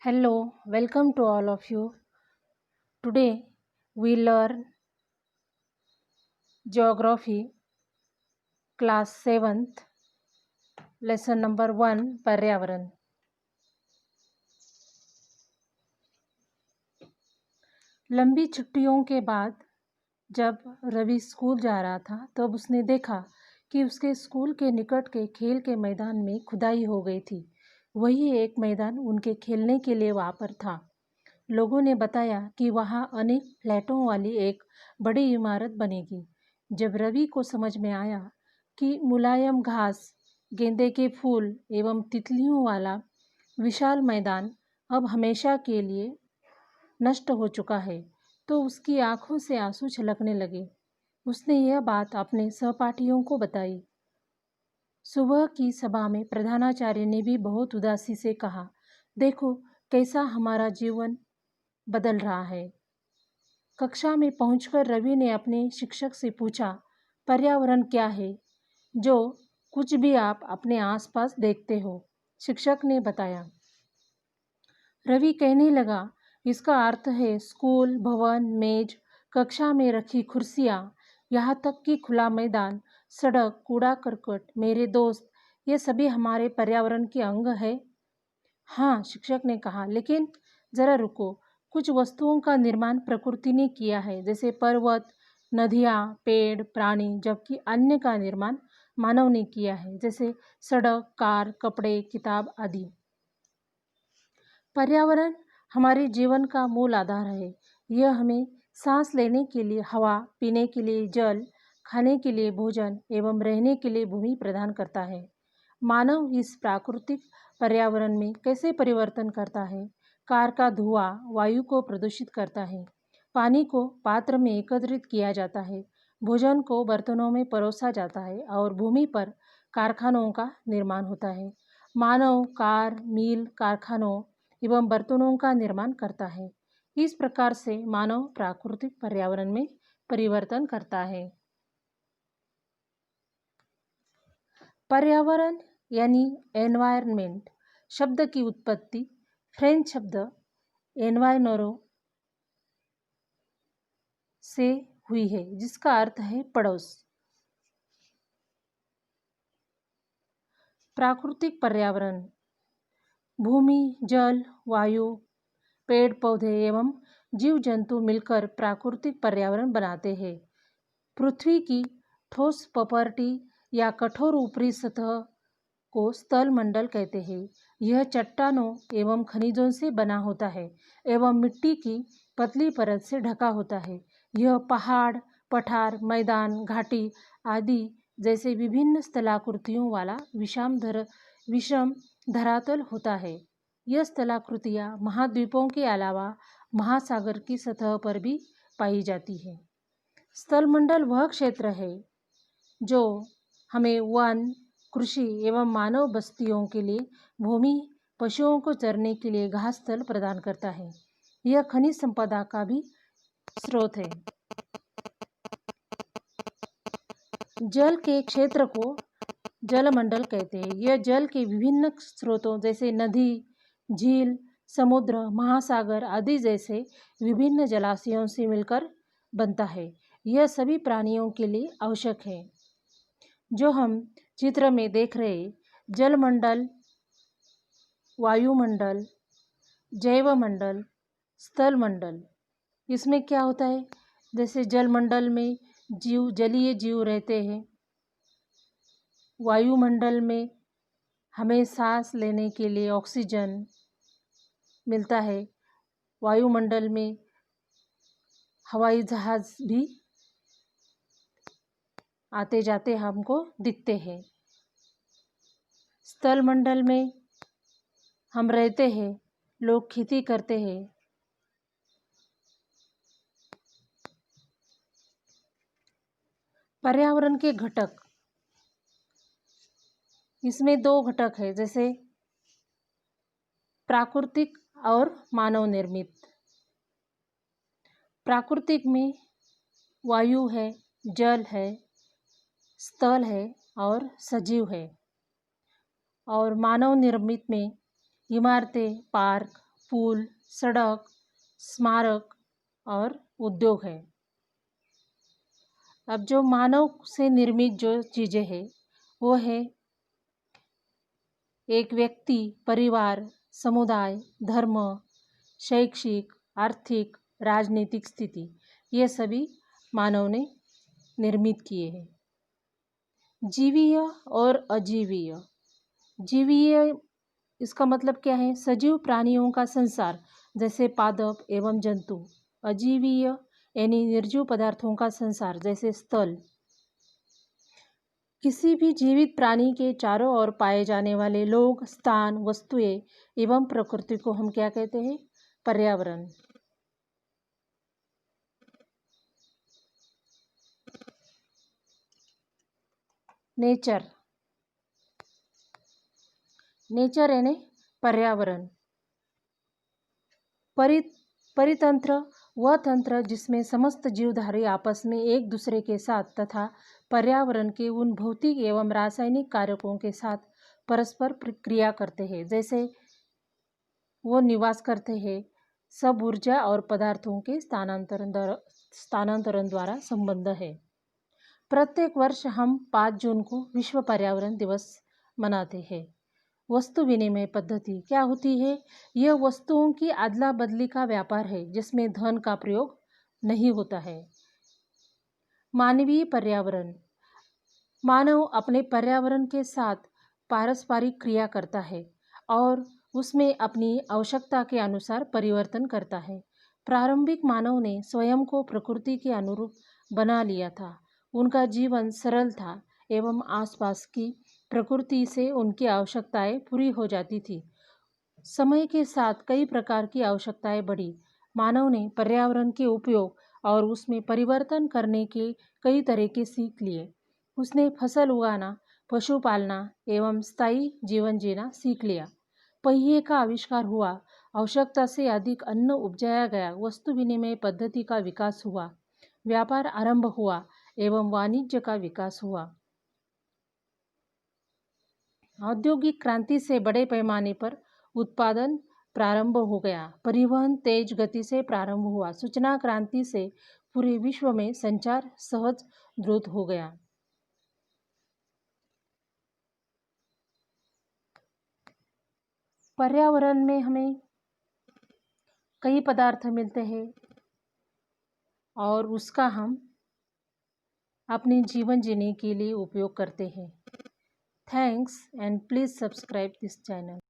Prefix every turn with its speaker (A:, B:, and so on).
A: Hello, welcome to all of you. Today we learn Geography, class 7th, lesson number 1, पर्यावरण। लंबी छुट्टियों के बाद जब रवि स्कूल जा रहा था तब उसने देखा कि उसके स्कूल के निकट के खेल के मैदान में खुदाई हो गई थी। वही एक मैदान उनके खेलने के लिए वहाँ पर था। लोगों ने बताया कि वहाँ अनेक फ्लैटों वाली एक बड़ी इमारत बनेगी। जब रवि को समझ में आया कि मुलायम घास, गेंदे के फूल एवं तितलियों वाला विशाल मैदान अब हमेशा के लिए नष्ट हो चुका है, तो उसकी आंखों से आंसू छलकने लगे। उसने यह बात अपने सहपाठियों को बताई। सुबह की सभा में प्रधानाचार्य ने भी बहुत उदासी से कहा, देखो कैसा हमारा जीवन बदल रहा है। कक्षा में पहुंचकर रवि ने अपने शिक्षक से पूछा, पर्यावरण क्या है? जो कुछ भी आप अपने आसपास देखते हो, शिक्षक ने बताया। रवि कहने लगा, इसका अर्थ है स्कूल, भवन, मेज, कक्षा में रखी कुर्सियाँ, यहाँ तक कि खुला मैदान, सड़क, कूड़ा करकट, मेरे दोस्त, ये सभी हमारे पर्यावरण के अंग है। हाँ, शिक्षक ने कहा, लेकिन जरा रुको, कुछ वस्तुओं का निर्माण प्रकृति ने किया है, जैसे पर्वत, नदियाँ, पेड़, प्राणी, जबकि अन्य का निर्माण मानव ने किया है, जैसे सड़क, कार, कपड़े, किताब आदि। पर्यावरण हमारे जीवन का मूल आधार है। यह हमें सांस लेने के लिए हवा, पीने के लिए जल, खाने के लिए भोजन एवं रहने के लिए भूमि प्रदान करता है। मानव इस प्राकृतिक पर्यावरण में कैसे परिवर्तन करता है? कार का धुआं वायु को प्रदूषित करता है, पानी को पात्र में एकत्रित किया जाता है, भोजन को बर्तनों में परोसा जाता है और भूमि पर कारखानों का निर्माण होता है। मानव कार, मील, कारखानों एवं बर्तनों का निर्माण करता है। इस प्रकार से मानव प्राकृतिक पर्यावरण में परिवर्तन करता है। पर्यावरण यानी एनवायरनमेंट शब्द की उत्पत्ति फ्रेंच शब्द एनवायनोरो से हुई है, जिसका अर्थ है पड़ोस। प्राकृतिक पर्यावरण भूमि, जल, वायु, पेड़ पौधे एवं जीव जंतु मिलकर प्राकृतिक पर्यावरण बनाते हैं। पृथ्वी की ठोस प्रॉपर्टी या कठोर ऊपरी सतह को स्थल मंडल कहते हैं। यह चट्टानों एवं खनिजों से बना होता है एवं मिट्टी की पतली परत से ढका होता है। यह पहाड़, पठार, मैदान, घाटी आदि जैसे विभिन्न स्थलाकृतियों वाला विषम धरातल होता है। यह स्थलाकृतियाँ महाद्वीपों के अलावा महासागर की सतह पर भी पाई जाती है। स्थलमंडल वह क्षेत्र है जो हमें वन, कृषि एवं मानव बस्तियों के लिए भूमि, पशुओं को चरने के लिए घास स्थल प्रदान करता है। यह खनिज संपदा का भी स्रोत है। जल के क्षेत्र को जलमंडल कहते हैं। यह जल के विभिन्न स्रोतों जैसे नदी, झील, समुद्र, महासागर आदि जैसे विभिन्न जलाशयों से मिलकर बनता है। यह सभी प्राणियों के लिए आवश्यक है। जो हम चित्र में देख रहे जलमंडल, वायुमंडल, जैवमंडल, स्थलमंडल, इसमें क्या होता है? जैसे जलमंडल में जलीय जीव रहते हैं। वायुमंडल में हमें सांस लेने के लिए ऑक्सीजन मिलता है। वायुमंडल में हवाई जहाज भी आते जाते हमको दिखते हैं। स्थलमंडल में हम रहते हैं, लोग खेती करते हैं। पर्यावरण के घटक, इसमें दो घटक है, जैसे प्राकृतिक और मानव निर्मित। प्राकृतिक में वायु है, जल है, स्थल है और सजीव है। और मानव निर्मित में इमारतें, पार्क, पुल, सड़क, स्मारक और उद्योग है। अब जो मानव से निर्मित जो चीज़ें हैं वो है एक व्यक्ति, परिवार, समुदाय, धर्म, शैक्षिक, आर्थिक, राजनीतिक स्थिति, ये सभी मानव ने निर्मित किए हैं। जीवीय और अजीवीय। जीवीय इसका मतलब क्या है? सजीव प्राणियों का संसार, जैसे पादप एवं जंतु। अजीवीय यानी निर्जीव पदार्थों का संसार, जैसे स्थल। किसी भी जीवित प्राणी के चारों ओर पाए जाने वाले लोग, स्थान, वस्तुएं एवं प्रकृति को हम क्या कहते हैं? पर्यावरण। नेचर। नेचर यानी पर्यावरण। परितंत्र वह तंत्र जिसमें समस्त जीवधारी आपस में एक दूसरे के साथ तथा पर्यावरण के उन भौतिक एवं रासायनिक कारकों के साथ परस्पर क्रिया करते हैं, जैसे वो निवास करते हैं। सब ऊर्जा और पदार्थों के स्थानांतरण द्वारा संबंध है। प्रत्येक वर्ष हम 5 जून को विश्व पर्यावरण दिवस मनाते हैं। वस्तु विनिमय पद्धति क्या होती है? यह वस्तुओं की अदला बदली का व्यापार है जिसमें धन का प्रयोग नहीं होता है। मानवीय पर्यावरण। मानव अपने पर्यावरण के साथ पारस्परिक क्रिया करता है और उसमें अपनी आवश्यकता के अनुसार परिवर्तन करता है। प्रारंभिक मानव ने स्वयं को प्रकृति के अनुरूप बना लिया था। उनका जीवन सरल था एवं आसपास की प्रकृति से उनकी आवश्यकताएं पूरी हो जाती थी। समय के साथ कई प्रकार की आवश्यकताएं बढ़ी। मानव ने पर्यावरण के उपयोग और उसमें परिवर्तन करने के कई तरीके सीख लिए। उसने फसल उगाना, पशु पालना एवं स्थायी जीवन जीना सीख लिया। पहिए का आविष्कार हुआ। आवश्यकता से अधिक अन्न उपजाया गया। वस्तु विनिमय पद्धति का विकास हुआ। व्यापार आरंभ हुआ एवं वाणिज्य का विकास हुआ। औद्योगिक क्रांति से बड़े पैमाने पर उत्पादन प्रारंभ हो गया। परिवहन तेज गति से प्रारंभ हुआ। सूचना क्रांति से पूरे विश्व में संचार सहज द्रुत हो गया। पर्यावरण में हमें कई पदार्थ मिलते हैं और उसका हम अपने जीवन जीने के लिए उपयोग करते हैं। Thanks and please subscribe this channel.